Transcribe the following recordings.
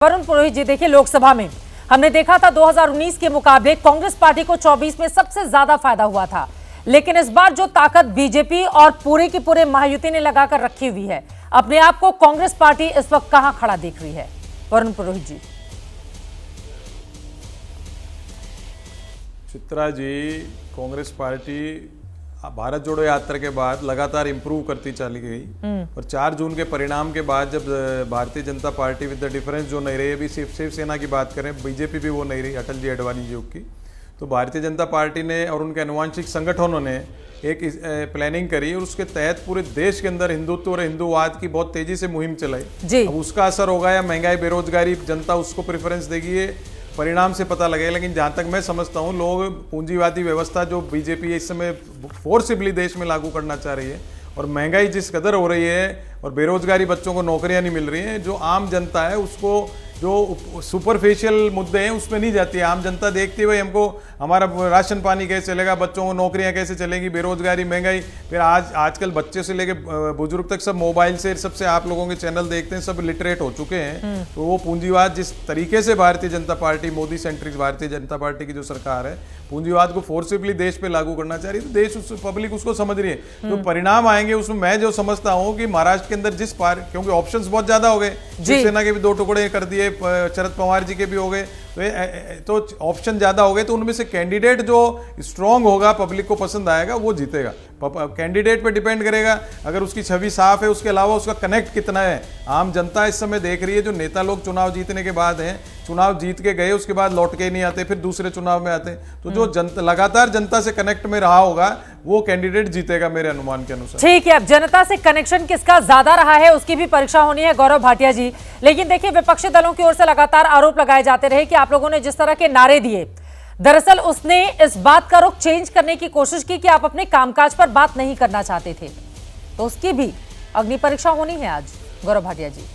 वरुण पुरोहित जी, देखिए लोकसभा में हमने देखा था 2019 के मुकाबले कांग्रेस पार्टी को 24 में सबसे ज्यादा फायदा हुआ था, लेकिन इस बार जो ताकत बीजेपी और पूरे की पूरे महायुति ने लगाकर रखी हुई है, अपने आप को कांग्रेस पार्टी इस वक्त कहां खड़ा देख रही है? वरुण पुरोहित जी। चित्रा जी, कांग्रेस पार्टी भारत जोड़ो यात्रा के बाद लगातार इंप्रूव करती चली गई और 4 जून के परिणाम के बाद जब Bharatiya Janata party with the difference जो नहीं रही, अभी सिर्फ शिवसेना की बात करें, बीजेपी भी वो नहीं रही अटल जी अडवाणी जी की, तो भारतीय जनता पार्टी ने और उनके अनुवांशिक संगठनों ने एक प्लानिंग करी और उसके तहत पूरे देश के अंदर हिंदुत्व और हिंदूवाद की बहुत तेजी से मुहिम चलाई। अब उसका असर होगा या महंगाई बेरोजगारी, जनता उसको प्रेफरेंस देगी, ये परिणाम से पता लगेगा। लेकिन जहां तक मैं समझता हूं, लोग पूंजीवादी व्यवस्था जो बीजेपी इस समय फोर्सिबली देश में लागू करना चाह रही है और महंगाई जिस कदर हो रही है और बेरोजगारी, बच्चों को नौकरियां नहीं मिल रही हैं, जो आम जनता है उसको जो सुपरफिशियल मुद्दे हैं उसमें नहीं जाती है। आम जनता देखती है भाई हमको हमारा राशन पानी कैसे चलेगा, बच्चों को नौकरियां कैसे चलेंगी, बेरोजगारी, महंगाई, फिर आजकल बच्चे से लेके बुजुर्ग तक सब मोबाइल से सबसे आप लोगों के चैनल देखते हैं, सब लिटरेट हो चुके हैं। तो वो पूंजीवाद जिस तरीके से Bharatiya Janata party, Modi centric Bharatiya Janata party की जो सरकार है, पूंजीवाद को फोर्सिबली देश पे लागू करना चाह रही है, तो देश पब्लिक उसको समझ रही है। तो परिणाम आएंगे उसमें मैं जो समझता हूँ कि महाराष्ट्र के अंदर जिस पार, क्योंकि ऑप्शंस बहुत ज्यादा हो गए, शिवसेना के भी 2 टुकड़े कर दिए, शरद पवार जी के भी हो गए, तो ऑप्शन ज्यादा हो गए, तो उनमें से कैंडिडेट जो स्ट्रांग होगा, पब्लिक को पसंद आएगा, वो जीतेगा। कैंडिडेट पे डिपेंड करेगा, अगर उसकी छवि साफ है, उसके अलावा उसका कनेक्ट कितना है। आम जनता इस समय देख रही है, जो नेता लोग चुनाव जीतने के बाद हैं, चुनाव जीत के गए उसके बाद लौट के नहीं आते, फिर दूसरे चुनाव में आते, तो जो जनता लगातार जनता से कनेक्ट में रहा होगा वो कैंडिडेट जीतेगा मेरे अनुमान के अनुसार। ठीक है, अब जनता से कनेक्शन किसका ज्यादा रहा है उसकी भी परीक्षा होनी है, गौरव भाटिया जी। लेकिन देखिए, विपक्षी दलों की ओर से लगातार आरोप लगाए जाते रहे कि आप लोगों ने जिस तरह के नारे दिए, दरअसल उसने इस बात का रुख चेंज करने की कोशिश की कि आप अपने कामकाज पर बात नहीं करना चाहते थे, तो उसकी भी अग्नि परीक्षा होनी है आज, गौरव भाटिया जी।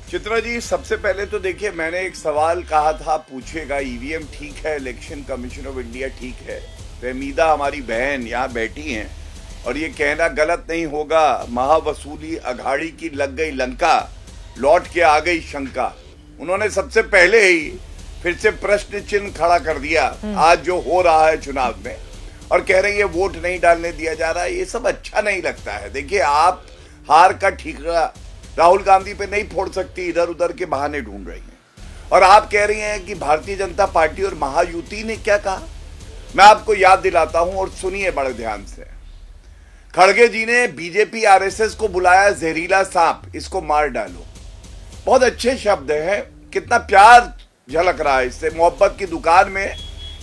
चित्रा जी, सबसे पहले तो देखिए, मैंने एक सवाल कहा था पूछेगा, ईवीएम ठीक है, इलेक्शन कमीशन ऑफ इंडिया ठीक है, फहमीदा हमारी बहन यहाँ बैठी हैं और ये कहना गलत नहीं होगा, महावसूली अघाड़ी की लग गई लंका, लौट के आ गई शंका। उन्होंने सबसे पहले ही फिर से प्रश्न चिन्ह खड़ा कर दिया आज जो हो रहा है चुनाव में, और कह रहे हैं वोट नहीं डालने दिया जा रहा है। ये सब अच्छा नहीं लगता है। देखिए, आप हार का ठीकरा राहुल गांधी पे नहीं फोड़ सकती, इधर उधर के बहाने ढूंढ रही हैं। और आप कह रही हैं कि भारतीय जनता पार्टी और महायुति ने क्या कहा। मैं आपको याद दिलाता हूं और सुनिए बड़े ध्यान से। खड़गे जी ने बीजेपी आरएसएस को बुलाया जहरीला सांप, इसको मार डालो। बहुत अच्छे शब्द हैं, कितना प्यार झलक रहा है इससे। मोहब्बत की दुकान में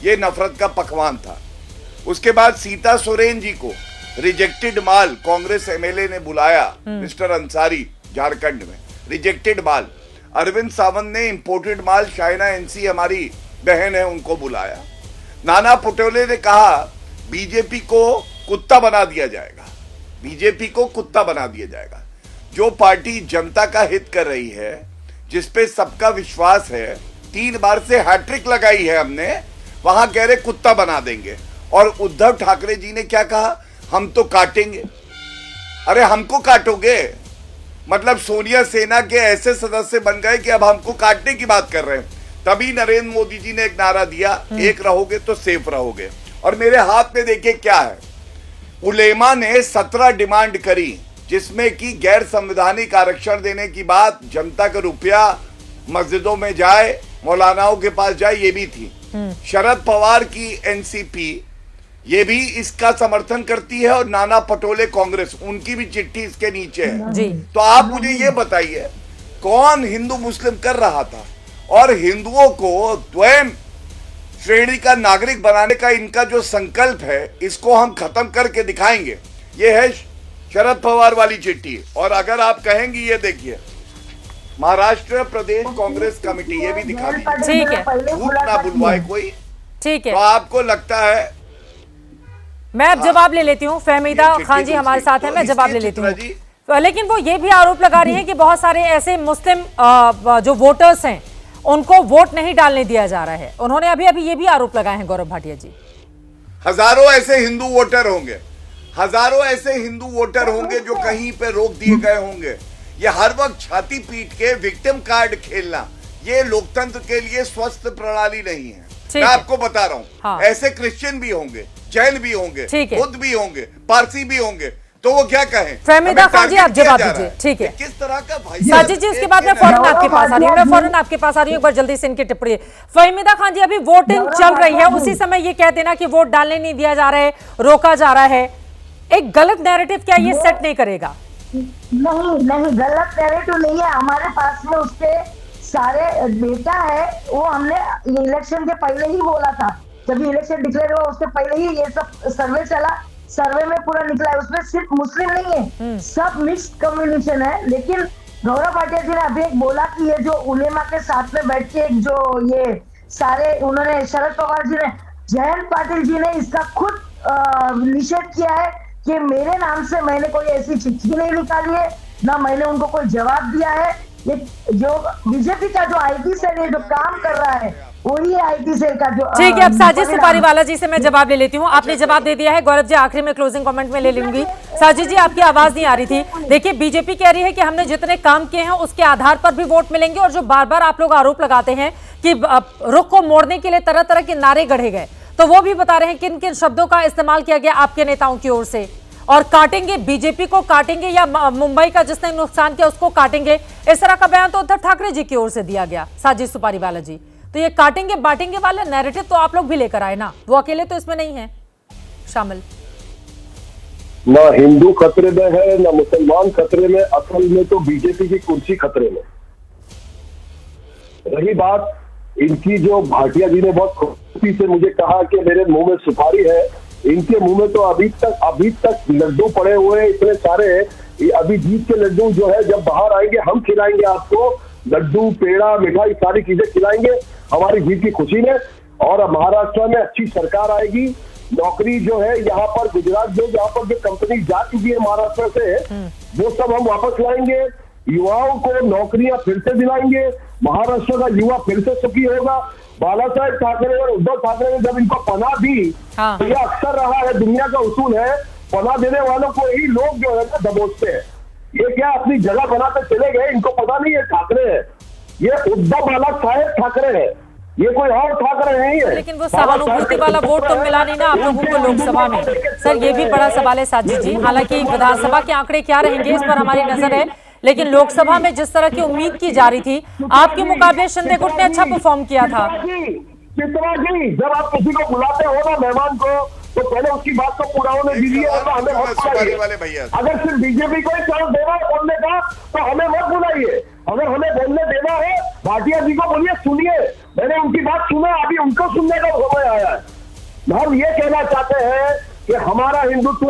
ये नफरत का पकवान था। उसके बाद सीता सोरेन जी को रिजेक्टेड माल कांग्रेस एमएलए ने बुलाया, मिस्टर अंसारी, झारखंड में रिजेक्टेड माल। अरविंद सावंत ने इंपोर्टेड माल, शाइना एनसी हमारी बहन है, उनको बुलाया। नाना पटोले ने कहा बीजेपी को कुत्ता बना दिया जाएगा, बीजेपी को कुत्ता बना दिया जाएगा। जो पार्टी जनता का हित कर रही है, जिसपे सबका विश्वास है, 3 बार से हैट्रिक लगाई है हमने, वहां कह रहे कुत्ता बना देंगे। और उद्धव ठाकरे जी ने क्या कहा, हम तो काटेंगे। अरे हमको काटोगे, मतलब सोनिया सेना के ऐसे सदस्य बन गए कि अब हमको काटने की बात कर रहे हैं। तभी नरेंद्र मोदी जी ने एक नारा दिया, एक रहोगे तो सेफ रहोगे। और मेरे हाथ में देखिए क्या है, उलेमा ने 17 डिमांड करी, जिसमें कि गैर संवैधानिक आरक्षण देने की बात, जनता का रुपया मस्जिदों में जाए, मौलानाओं के पास जाए, ये भी थी। शरद पवार की एनसीपी ये भी इसका समर्थन करती है और नाना पटोले कांग्रेस, उनकी भी चिट्ठी इसके नीचे है जी। तो आप मुझे ये बताइए, कौन हिंदू मुस्लिम कर रहा था? और हिंदुओं को द्वैम श्रेणी का नागरिक बनाने का इनका जो संकल्प है, इसको हम खत्म करके दिखाएंगे। ये है शरद पवार वाली चिट्ठी। और अगर आप कहेंगी, ये देखिए, महाराष्ट्र प्रदेश कांग्रेस कमेटी, ये भी दिखा दीजिए, ठीक है, झूठ ना बुलवाए कोई। ठीक है, तो आपको लगता है, मैं अब जवाब ले लेती हूँ। फहमीदा खान जी हमारे साथ हैं, मैं जवाब ले लेती हूँ। लेकिन वो ये भी आरोप लगा रही हैं कि बहुत सारे ऐसे मुस्लिम जो वोटर्स हैं, उनको वोट नहीं डालने दिया जा रहा है। उन्होंने अभी अभी ये भी आरोप लगाए हैं, गौरव भाटिया जी। हजारों ऐसे हिंदू वोटर होंगे हजारों ऐसे हिंदू वोटर होंगे जो कहीं पे रोक दिए गए होंगे। ये हर वक्त छाती पीट के विक्टिम कार्ड खेलना, ये लोकतंत्र के लिए स्वस्थ प्रणाली नहीं है। मैं आपको बता रहा हूँ, हाँ। ऐसे क्रिश्चियन भी होंगे, जैन भी होंगे, ठीक है। बुद्ध भी होंगे, पारसी भी होंगे, तो वो क्या कहें? फहमीदा खान जी, आप जवाब दीजिए। ठीक है, किस तरह का भाई साजिद जी, उसके बाद मैं फौरन आपके पास आ रही हूँ, एक बार जल्दी से इनकी टिप्पणी। फहमीदा खान जी, अभी वोटिंग चल रही है, उसी समय ये कह देना कि वोट डालने नहीं दिया जा रहा है, रोका जा रहा है, एक गलत नैरेटिव क्या ये सेट नहीं करेगा? नहीं, गलत नैरेटिव नहीं है। हमारे पास में उसके सारे डेटा है। वो हमने इलेक्शन के पहले ही बोला था, जब इलेक्शन डिक्लेयर हुआ उसके पहले ही ये सब सर्वे चला, सर्वे में पूरा निकला है। उसमें सिर्फ मुस्लिम नहीं है, सब मिक्स्ड कम्युनिकेशन है। लेकिन गौरव भाटिया जी ने अभी एक बोला कि ये जो उलेमा के साथ में बैठ के जो ये सारे उन्होंने, शरद पवार जी ने, जयंत पाटिल जी ने इसका खुद निषेध किया है कि मेरे नाम से मैंने कोई ऐसी चिट्ठी नहीं निकाली है, ना मैंने उनको कोई जवाब दिया है। ये जो बीजेपी का जो आईटी सेल है जो काम कर रहा है, वही आईटी सेल का जो ठीक है। अब साजिद सुपारीवाला जी से मैं जवाब ले लेती हूँ, आपने जवाब दे दिया है। गौरव जी, आखिरी में क्लोजिंग कमेंट में ले लूंगी। साजिद जी, आपकी आवाज नहीं आ रही थी। देखिए, बीजेपी कह रही है कि हमने जितने काम किए हैं उसके आधार पर भी वोट मिलेंगे, और जो बार बार आप लोग आरोप लगाते हैं कि रुख को मोड़ने के लिए तरह तरह के नारे गढ़े गए, तो वो भी बता रहे हैं किन किन शब्दों का इस्तेमाल किया गया आपके नेताओं की ओर से, और काटेंगे, बीजेपी को काटेंगे, या मुंबई का जिसने नुकसान किया उसको काटेंगे, इस तरह का बयान तो उद्धव ठाकरे जी की ओर से दिया गया। साजिद सुपारीवाला जी, तो ये काटेंगे बांटेंगे वाला नैरेटिव तो आप लोग भी लेकर आए ना, वो अकेले तो इसमें नहीं है शामिल। ना हिंदू खतरे में है, ना मुसलमान खतरे में, असल में तो बीजेपी की कुर्सी खतरे में। रही बात इनकी, जो भाटिया जी ने बहुत खूबी से मुझे कहा कि मेरे मुंह में सुपारी है, इनके मुंह में तो अभी तक लड्डू पड़े हुए हैं इतने सारे। अभी जीत के लड्डू जो है जब बाहर आएंगे हम खिलाएंगे आपको, लड्डू, पेड़ा, मिठाई सारी चीजें खिलाएंगे हमारी जीत की खुशी में। और महाराष्ट्र में अच्छी सरकार आएगी, नौकरी जो है यहाँ पर गुजरात जो यहाँ पर जो कंपनी जा चुकी है महाराष्ट्र से, वो सब हम वापस लाएंगे, युवाओं को नौकरियां फिर से दिलाएंगे, महाराष्ट्र का युवा फिर से सुखी होगा। बाला साहेब ठाकरे और उद्धव ठाकरे ने जब इनको पनाह दी, तो यह अक्सर रहा है, दुनिया का उसूल है, पनाह देने वालों को ही लोग जो है ना दबोचते हैं। ये क्या अपनी जगह बनाते चले गए, इनको पता नहीं है ठाकरे है, ये उद्धव बाला साहेब ठाकरे है, ये कोई और ठाकरे नहीं है। लेकिन वो सहानुभूति वाला वोट तो मिला नहीं ना आप लोगों को लोकसभा में। सर, ये भी बड़ा सवाल है साजिद जी। हालांकि विधानसभा के आंकड़े क्या रहेंगे इस पर हमारी नजर है, लेकिन लोकसभा में जिस तरह की उम्मीद की जा रही थी, आपके मुकाबले शिंदे गुट ने अच्छा परफॉर्म किया था। चित्रा जी, जब आप किसी को बुलाते हो ना मेहमान को, तो पहले उसकी बात को पूरा होने दीजिए, वरना हमें मत बुलाइए। अगर सिर्फ बीजेपी को ही चांस देना है बोलने का तो हमें मत बुलाइए। अगर हमें बोलने देना है, भाटिया जी को बोलिए सुनिए, मैंने उनकी बात सुना, अभी उनको सुनने का समय आया है। हम ये कहना चाहते हैं कि हमारा हिंदुत्व,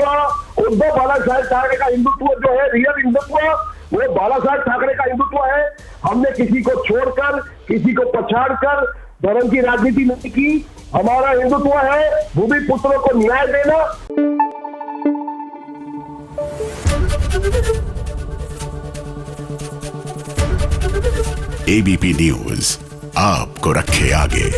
उद्धव बाला साहेब ठाकरे का हिंदुत्व जो है, रियल हिंदुत्व, वो बाला साहेब ठाकरे का हिंदुत्व है। हमने किसी को छोड़कर, किसी को पछाड़कर धर्म की राजनीति नहीं की। हमारा हिंदुत्व है भूमि पुत्रों को न्याय देना। एबीपी न्यूज आपको रखे आगे।